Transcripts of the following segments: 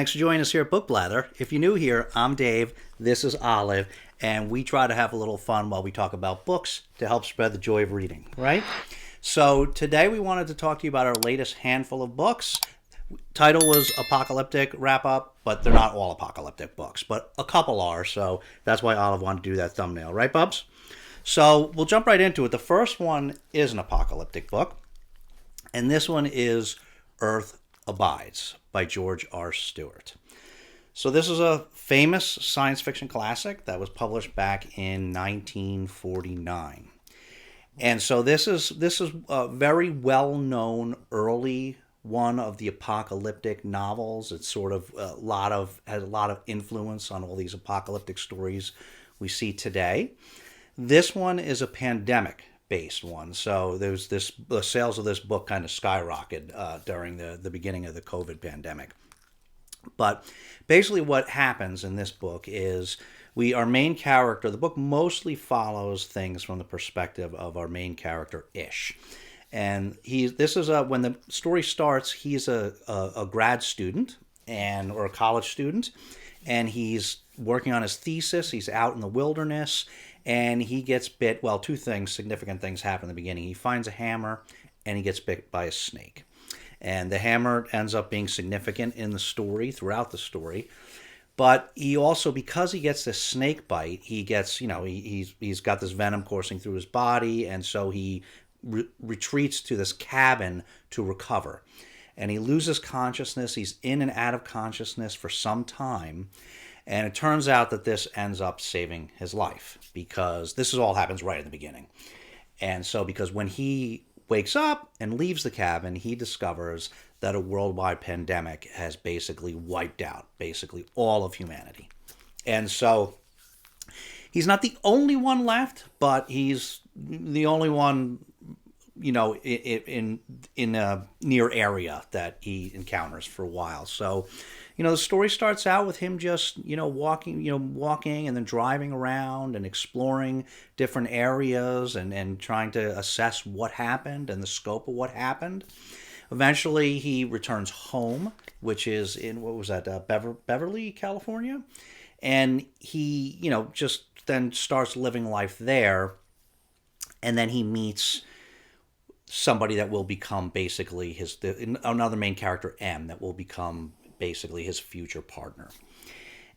Thanks for joining us here at Book Blather. If you're new here, I'm Dave, this is Olive, and we try to have a little fun while we talk about books to help spread the joy of reading, right? So today we wanted to talk to you about our latest handful of books. Title was Apocalyptic Wrap-Up, but they're not all apocalyptic books, but a couple are, so that's why Olive wanted to do that thumbnail, right, Bubs? So we'll jump right into it. The first one is an apocalyptic book, and this one is Earth Abides by George R. Stewart. So this is a famous science fiction classic that was published back in 1949. And so this is a very well-known early one of the apocalyptic novels. It's sort of has a lot of influence on all these apocalyptic stories we see today. This one is a pandemic-based one. So the sales of this book kind of skyrocketed during the beginning of the COVID pandemic. But basically what happens in this book is our main character, the book mostly follows things from the perspective of our main character, Ish. And when the story starts, he's a grad student or a college student, and he's working on his thesis. He's out in the wilderness, and he gets bit. Well, two significant things happen in the beginning. He finds a hammer, and he gets bit by a snake. And the hammer ends up being significant in the story, throughout the story. But he also, because he gets this snake bite, he gets, he's got this venom coursing through his body, and so he retreats to this cabin to recover. And he loses consciousness. He's in and out of consciousness for some time. And it turns out that this ends up saving his life, because this all happens right in the beginning. And so because when he wakes up and leaves the cabin, he discovers that a worldwide pandemic has basically wiped out basically all of humanity. And so he's not the only one left, but he's the only one, in a near area that he encounters for a while. So, the story starts out with him just, walking and then driving around and exploring different areas and trying to assess what happened and the scope of what happened. Eventually, he returns home, which is in, Beverly, California. And he, just then starts living life there. And then he meets somebody that will become basically another main character, M, that will become basically his future partner.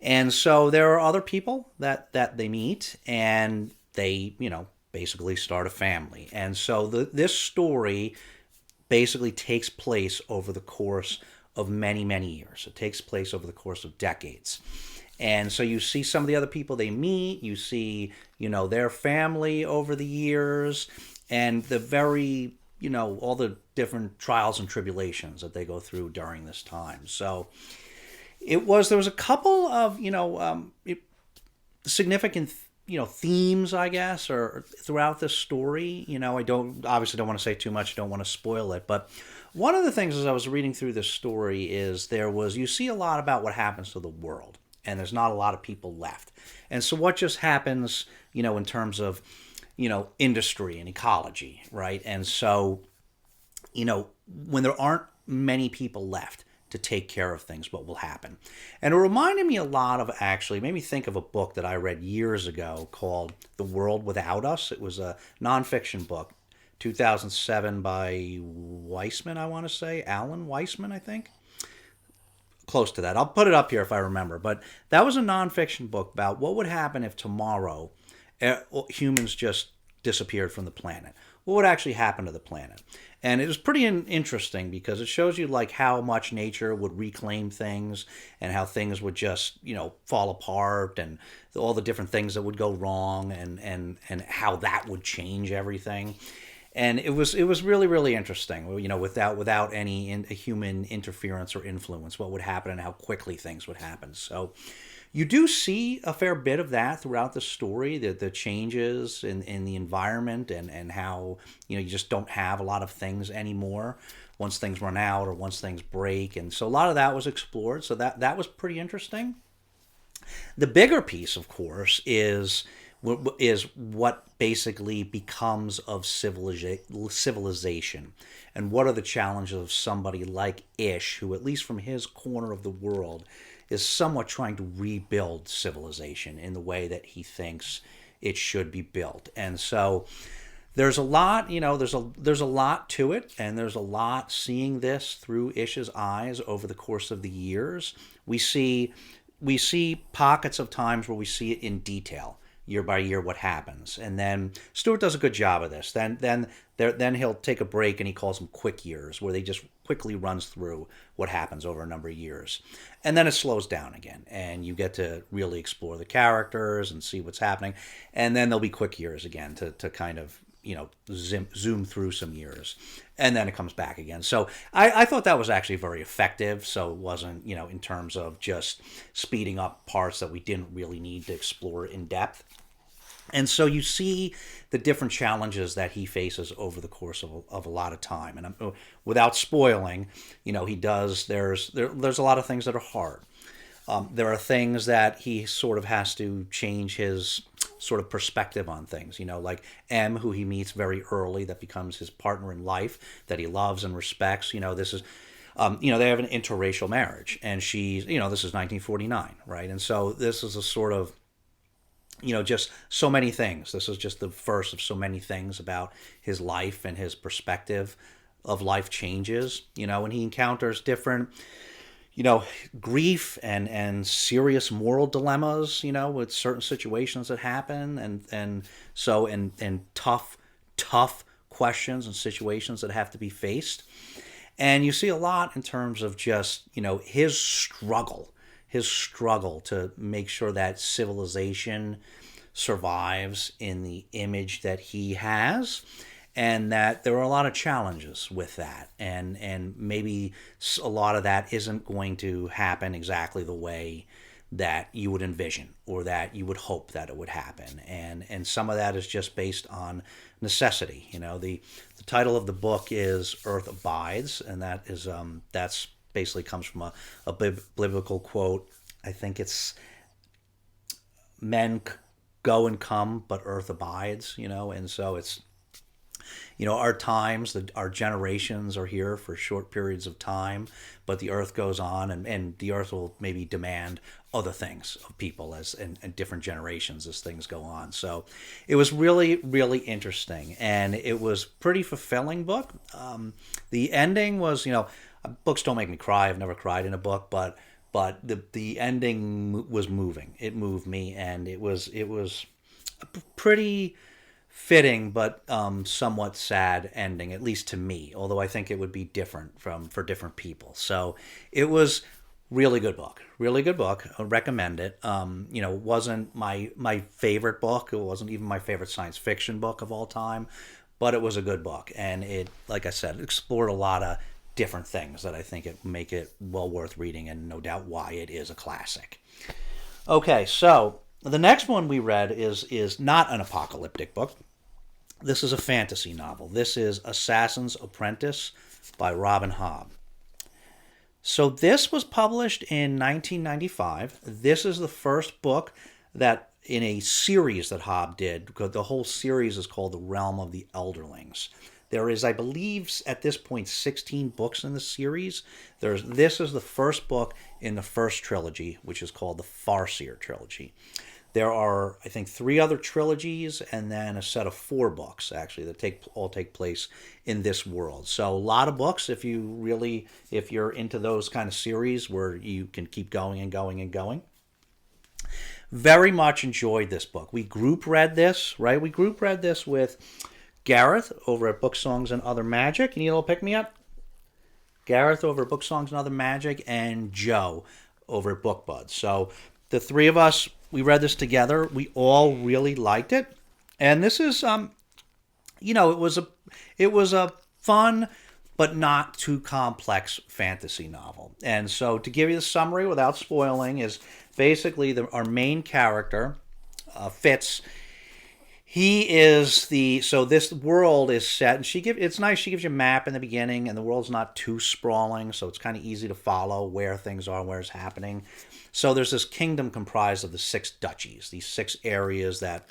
And so there are other people that they meet, and they, basically start a family. And so this story basically takes place over the course of many, many years. It takes place over the course of decades. And so you see some of the other people they meet, you see, their family over the years, and all the different trials and tribulations that they go through during this time. So there was a couple of, significant, themes, I guess, or throughout this story. I obviously don't want to say too much, don't want to spoil it, but one of the things as I was reading through this story is you see a lot about what happens to the world, and there's not a lot of people left. And so what just happens, in terms of, industry and ecology, right? And so, when there aren't many people left to take care of things, what will happen? And it reminded me a lot of, made me think of a book that I read years ago called The World Without Us. It was a nonfiction book, 2007 by Weissman, I want to say. Alan Weissman, I think. Close to that. I'll put it up here if I remember. But that was a nonfiction book about what would happen if tomorrow humans just disappeared from the planet. What would actually happen to the planet? And it was pretty interesting because it shows you how much nature would reclaim things and how things would just, fall apart and all the different things that would go wrong and how that would change everything. And it was really, really interesting, without any human interference or influence, what would happen and how quickly things would happen. So you do see a fair bit of that throughout the story, the changes in the environment and how, you just don't have a lot of things anymore once things run out or once things break. And so a lot of that was explored. So that was pretty interesting. The bigger piece, of course, is is what basically becomes of civilization, and what are the challenges of somebody like Ish, who, at least from his corner of the world, is somewhat trying to rebuild civilization in the way that he thinks it should be built. And so there's a lot, there's a lot to it, and there's a lot seeing this through Ish's eyes over the course of the years. We see pockets of times where we see it in detail, year by year, what happens, and then Stewart does a good job of this. Then he'll take a break, and he calls them quick years, where they just quickly runs through what happens over a number of years, and then it slows down again, and you get to really explore the characters and see what's happening, and then there'll be quick years again to kind of zoom through some years, and then it comes back again. So I thought that was actually very effective. So it wasn't, in terms of just speeding up parts that we didn't really need to explore in depth. And so you see the different challenges that he faces over the course of a lot of time. And without spoiling, he does. There's a lot of things that are hard. There are things that he sort of has to change his sort of perspective on things, like M, who he meets very early, that becomes his partner in life, that he loves and respects. This is, they have an interracial marriage, and she's, this is 1949, right? And so this is a sort of, just so many things. This is just the first of so many things about his life, and his perspective of life changes, and he encounters different, grief and serious moral dilemmas, with certain situations that happen, and tough questions and situations that have to be faced. And you see a lot in terms of just, his struggle to make sure that civilization survives in the image that he has, and that there are a lot of challenges with that, and maybe a lot of that isn't going to happen exactly the way that you would envision, or that you would hope that it would happen, and some of that is just based on necessity. The title of the book is Earth Abides, and that is that's basically comes from a biblical quote. I think it's men go and come, but earth abides, and so it's, our times, our generations are here for short periods of time, but the earth goes on, and the earth will maybe demand other things of people and different generations as things go on. So it was really, really interesting, and it was pretty fulfilling book. The ending was, books don't make me cry. I've never cried in a book, but the ending was moving. It moved me, and it was a pretty fitting but somewhat sad ending, at least to me, although I think it would be different for different people. So it was really good book. I recommend it. It wasn't my favorite book. It wasn't even my favorite science fiction book of all time, but it was a good book, and it, like I said, explored a lot of different things that I think it make it well worth reading, and no doubt why it is a classic. Okay, so the next one we read is not an apocalyptic book. This is a fantasy novel. This is Assassin's Apprentice by Robin Hobb. So this was published in 1995. This is the first book that in a series that Hobb did, because the whole series is called The Realm of the Elderlings. There is, I believe, at this point, 16 books in the series. This is the first book in the first trilogy, which is called the Farseer trilogy. There are, I think, 3 other trilogies, and then a set of 4 books, actually, that all take place in this world. So a lot of books, if you're into those kind of series where you can keep going and going and going. Very much enjoyed this book. We group read this, right? We group read this with Gareth over at Book Songs and Other Magic. You need a little pick-me-up? Gareth over at Book Songs and Other Magic, and Joe over at Book Buds. So the 3 of us, we read this together. We all really liked it. And this is, it was a fun but not too complex fantasy novel. And so to give you the summary without spoiling is basically our main character, Fitz. He is so this world is set, and it's nice, she gives you a map in the beginning, and the world's not too sprawling, so it's kind of easy to follow where things are, where it's happening. So there's this kingdom comprised of the 6 duchies, these 6 areas that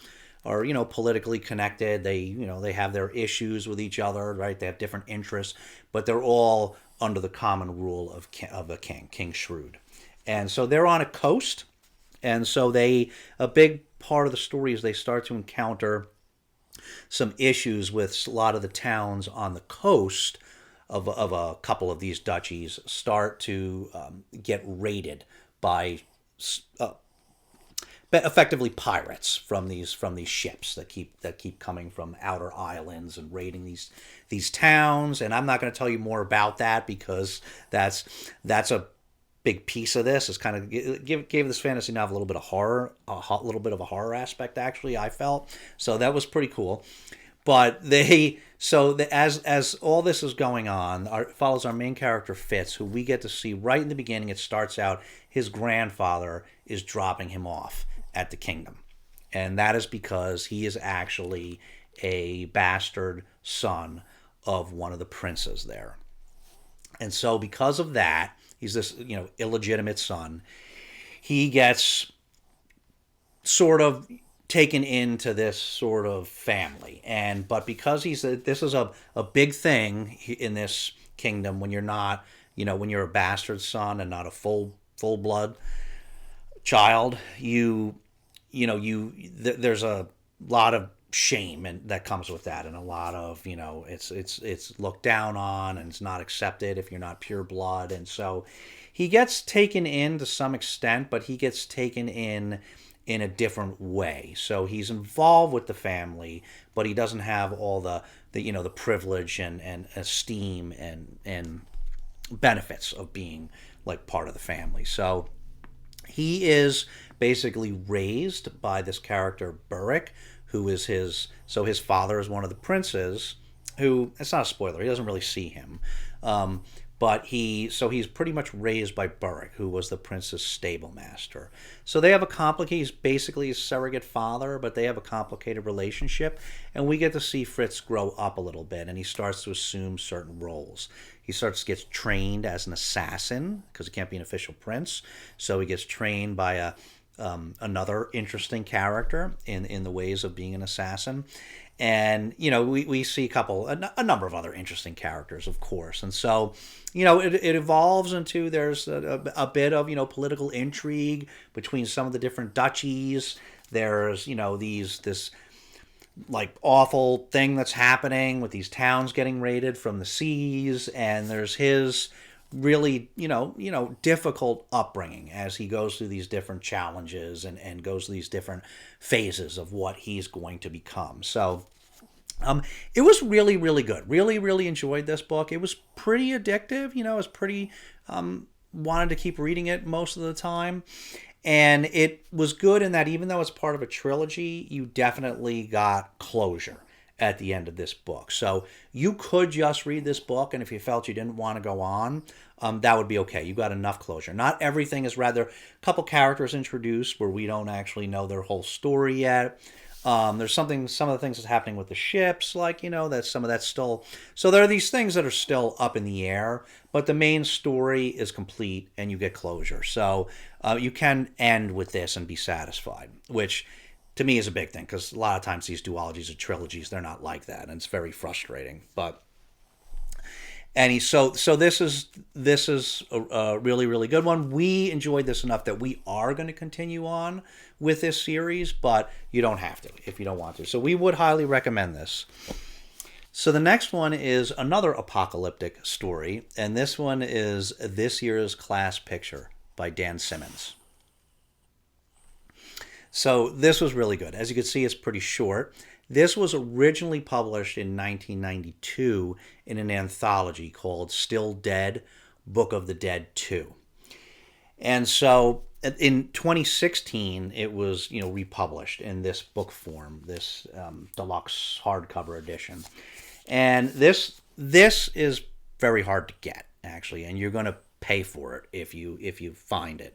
are politically connected. They have their issues with each other, right? They have different interests, but they're all under the common rule of a king, King Shrewd. And so they're on a coast, and so a big part of the story is they start to encounter some issues with a lot of the towns on the coast of a couple of these duchies start to get raided by effectively pirates from these ships that keep coming from outer islands and raiding these towns. And I'm not going to tell you more about that because that's a big piece of this. Is kind of gave this fantasy novel a little bit of horror, a horror aspect. Actually, I felt so that was pretty cool. But as all this is going on, follows our main character Fitz, who we get to see right in the beginning. It starts out his grandfather is dropping him off at the kingdom, and that is because he is actually a bastard son of one of the princes there. And so because of that, he's this illegitimate son. He gets sort of taken into this sort of family, but because this is a big thing in this kingdom when you're not when you're a bastard son and not a full blood child, there's a lot of shame that comes with that, and a lot of it's looked down on and it's not accepted if you're not pure blood. And so he gets taken in to some extent, but he gets taken in a different way. So he's involved with the family, but he doesn't have all the privilege and esteem and benefits of being like part of the family. So he is basically raised by this character Burrick, who is his father is one of the princes, who, it's not a spoiler, he doesn't really see him, but he's pretty much raised by Burrick, who was the prince's stable master. So they have he's basically his surrogate father, but they have a complicated relationship, and we get to see Fritz grow up a little bit, and he starts to assume certain roles. He gets trained as an assassin, because he can't be an official prince, so he gets trained by another interesting character in the ways of being an assassin. And we see a number of other interesting characters, of course. And so it evolves into there's a bit of political intrigue between some of the different duchies. There's this like awful thing that's happening with these towns getting raided from the seas, and there's his really difficult upbringing as he goes through these different challenges and goes through these different phases of what he's going to become. So it was really, really good. Really, really enjoyed this book. It was pretty addictive. It was pretty wanted to keep reading it most of the time. And it was good in that even though it's part of a trilogy, you definitely got closure at the end of this book. So you could just read this book, and if you felt you didn't want to go on, that would be okay. You got enough closure. Not everything is rather a couple characters introduced where we don't actually know their whole story yet. There's some of the things that's happening with the ships, like, that some of that's still, so there are these things that are still up in the air, but the main story is complete and you get closure. So you can end with this and be satisfied, which to me is a big thing, because a lot of times these duologies or trilogies, they're not like that, and it's very frustrating. But so this is a really, really good one. We enjoyed this enough that we are going to continue on with this series, but you don't have to if you don't want to. So we would highly recommend this. So the next one is another apocalyptic story, and this one is This Year's Class Picture by Dan Simmons. So this was really good. As you can see, it's pretty short. This was originally published in 1992 in an anthology called Still Dead, Book of the Dead 2. And so in 2016, it was republished in this book form, this deluxe hardcover edition. And this is very hard to get, actually, and you're going to pay for it if you find it.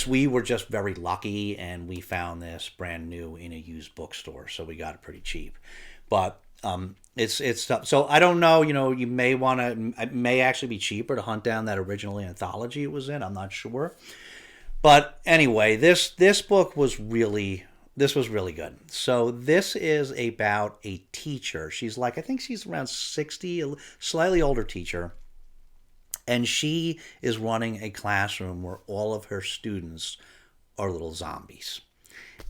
We were just very lucky, and we found this brand new in a used bookstore, so we got it pretty cheap. But it's tough. So I don't know. You may want to. It may actually be cheaper to hunt down that original anthology it was in. I'm not sure. But anyway, this book was really, This was really good. So this is about a teacher. She's like, I think she's around 60, a slightly older teacher. And she is running a classroom where all of her students are little zombies.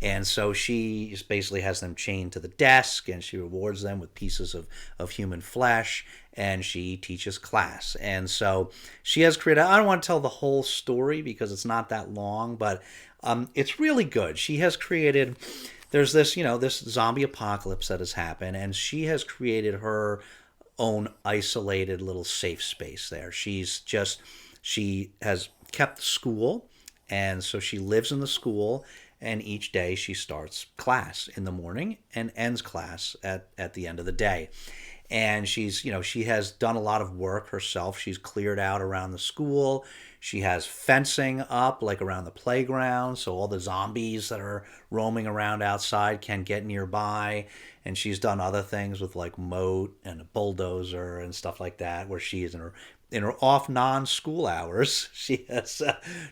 And so she basically has them chained to the desk, and she rewards them with pieces of human flesh, and she teaches class. And so she has created, I don't want to tell the whole story because it's not that long, but it's really good. She has created, there's this, this zombie apocalypse that has happened, and she has created her own isolated little safe space there. She has kept school, and so she lives in the school, and each day she starts class in the morning and ends class at the end of the day. And she has done a lot of work herself. She's cleared out around the school. She has fencing up like around the playground, so all the zombies that are roaming around outside can get nearby. And she's done other things with like moat and a bulldozer and stuff like that, where she is in her off non-school hours, she has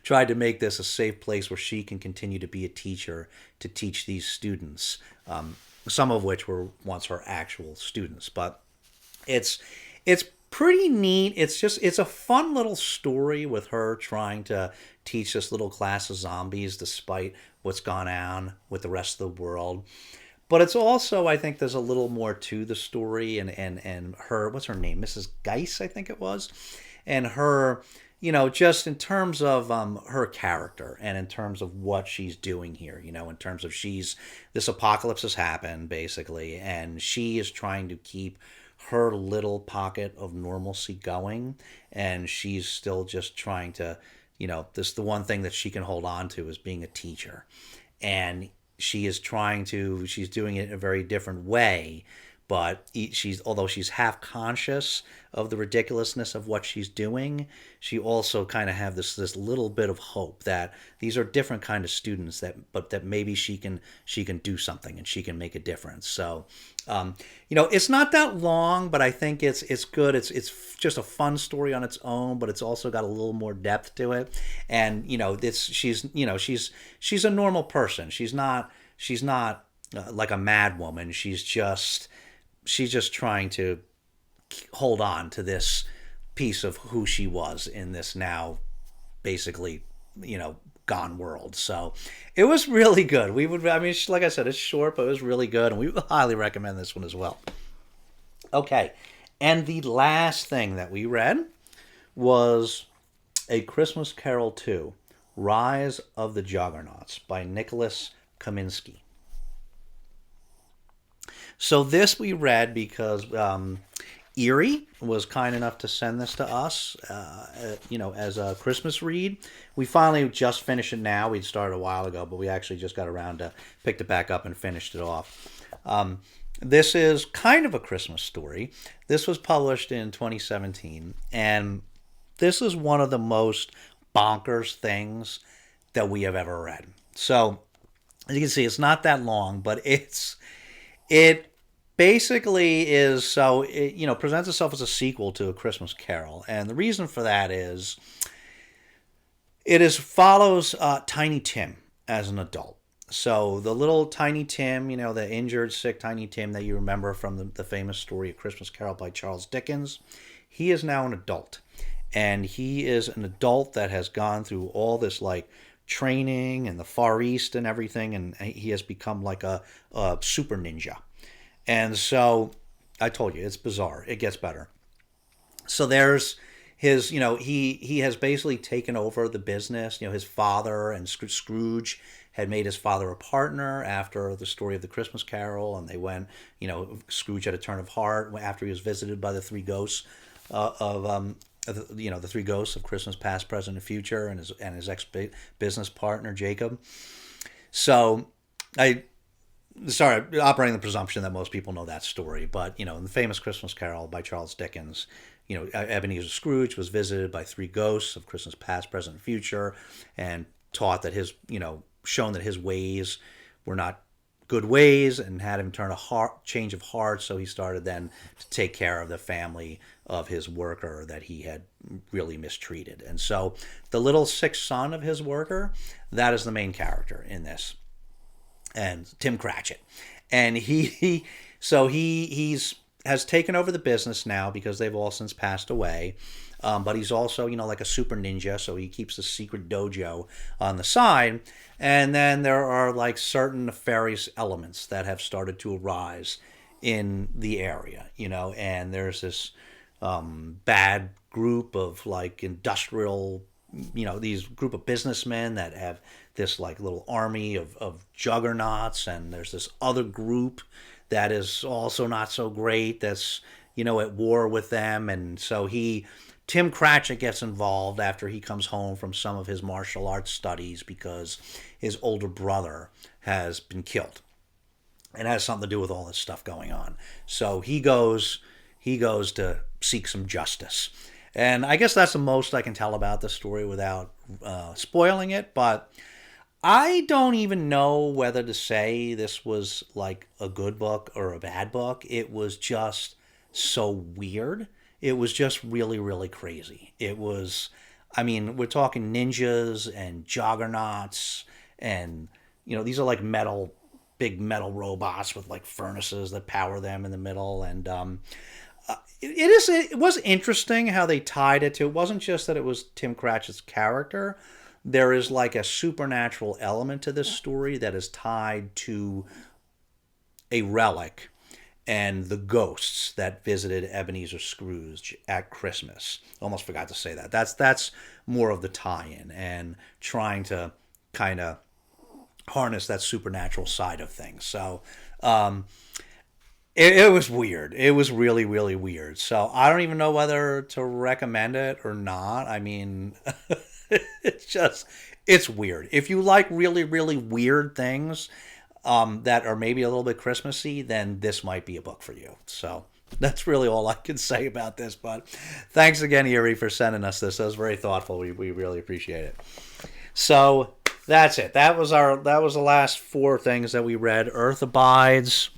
tried to make this a safe place where she can continue to be a teacher to teach these students, some of which were once her actual students. But it's pretty neat. It's a fun little story with her trying to teach this little class of zombies despite what's gone on with the rest of the world. But it's also, I think there's a little more to the story, and her, what's her name? Mrs. Geis, I think it was. And her, just in terms of her character and in terms of what she's doing here, in terms of this apocalypse has happened, basically, and she is trying to keep her little pocket of normalcy going, and she's still just trying to, the one thing that she can hold on to is being a teacher. And she's doing it in a very different way, but although she's half conscious of the ridiculousness of what she's doing, she also kind of have this little bit of hope that these are different kind of students that maybe she can do something and she can make a difference. So it's not that long, but I think it's good. It's just a fun story on its own, but it's also got a little more depth to it. And she's a normal person. She's not like a mad woman. She's just trying to hold on to this piece of who she was in this now basically gone world. So it was really good. Like I said, it's short, but it was really good, and we would highly recommend this one as well. Okay, and the last thing that we read was A Christmas Carol 2, Rise of the Juggernauts by Nicholas Kaminsky. So this we read because Erie was kind enough to send this to us, as a Christmas read. We finally just finished it now. We'd started a while ago, but we actually just got around to picked it back up and finished it off. This is kind of a Christmas story. This was published in 2017, and this is one of the most bonkers things that we have ever read. So, as you can see, it's not that long, but it basically is, presents itself as a sequel to A Christmas Carol. And the reason for that is follows Tiny Tim as an adult. So the little Tiny Tim, the injured, sick Tiny Tim that you remember from the famous story A Christmas Carol by Charles Dickens, he is now an adult. And he is an adult that has gone through all this, training in the Far East and everything, and he has become like a super ninja. And so, I told you, it's bizarre. It gets better. So there's his, he has basically taken over the business. His father and Scrooge had made his father a partner after the story of the Christmas Carol, and they went, Scrooge had a turn of heart after he was visited by the three ghosts the three ghosts of Christmas past, present, and future, and his ex-business partner, Jacob. So, operating the presumption that most people know that story, but, in the famous Christmas Carol by Charles Dickens, Ebenezer Scrooge was visited by three ghosts of Christmas past, present, and future, and taught that shown that his ways were not good ways, and had him change of heart. So he started then to take care of the family of his worker that he had really mistreated. And so the little sick son of his worker, that is the main character in this. and Tim Cratchit, and he's has taken over the business now because they've all since passed away. But he's also, like a super ninja, so he keeps a secret dojo on the side. And then there are like certain nefarious elements that have started to arise in the area, and there's this bad group of like industrial, these group of businessmen that have this like little army of juggernauts, and there's this other group that is also not so great that's, at war with them. And so Tim Cratchit gets involved after he comes home from some of his martial arts studies because his older brother has been killed. It has something to do with all this stuff going on. So he goes to seek some justice. And I guess that's the most I can tell about the story without spoiling it. But I don't even know whether to say this was like a good book or a bad book. It was just so weird. It was just really, really crazy. It was, we're talking ninjas and juggernauts, and, these are like big metal robots with like furnaces that power them in the middle. And it was interesting how they tied it to, it wasn't just that it was Tim Cratchit's character. There is like a supernatural element to this story that is tied to a relic and the ghosts that visited Ebenezer Scrooge at Christmas. Almost forgot to say that. That's more of the tie-in and trying to kind of harness that supernatural side of things. So it was weird. It was really, really weird. So I don't even know whether to recommend it or not. It's weird. If you like really, really weird things, that are maybe a little bit Christmassy, then this might be a book for you. So that's really all I can say about this. But thanks again, Erie, for sending us this. That was very thoughtful. We really appreciate it. So that's it. That was the last 4 things that we read: Earth Abides,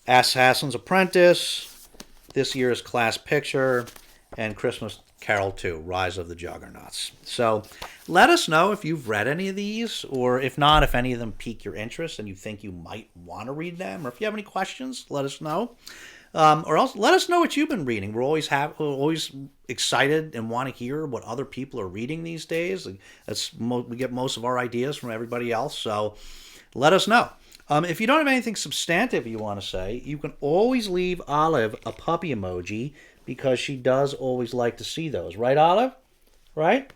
Assassin's Apprentice, this year's Class Picture, and Christmas Carol 2, Rise of the Juggernauts. So let us know if you've read any of these, or if not, if any of them pique your interest and you think you might want to read them, or if you have any questions, let us know. Or else let us know what you've been reading. We're always excited and want to hear what other people are reading these days. We get most of our ideas from everybody else, so let us know. If you don't have anything substantive you want to say, you can always leave Olive a puppy emoji, because she does always like to see those. Right, Olive? Right?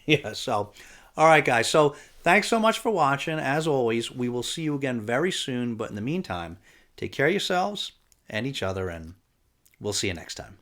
Yeah, so, all right, guys. So, thanks so much for watching. As always, we will see you again very soon. But in the meantime, take care of yourselves and each other, and we'll see you next time.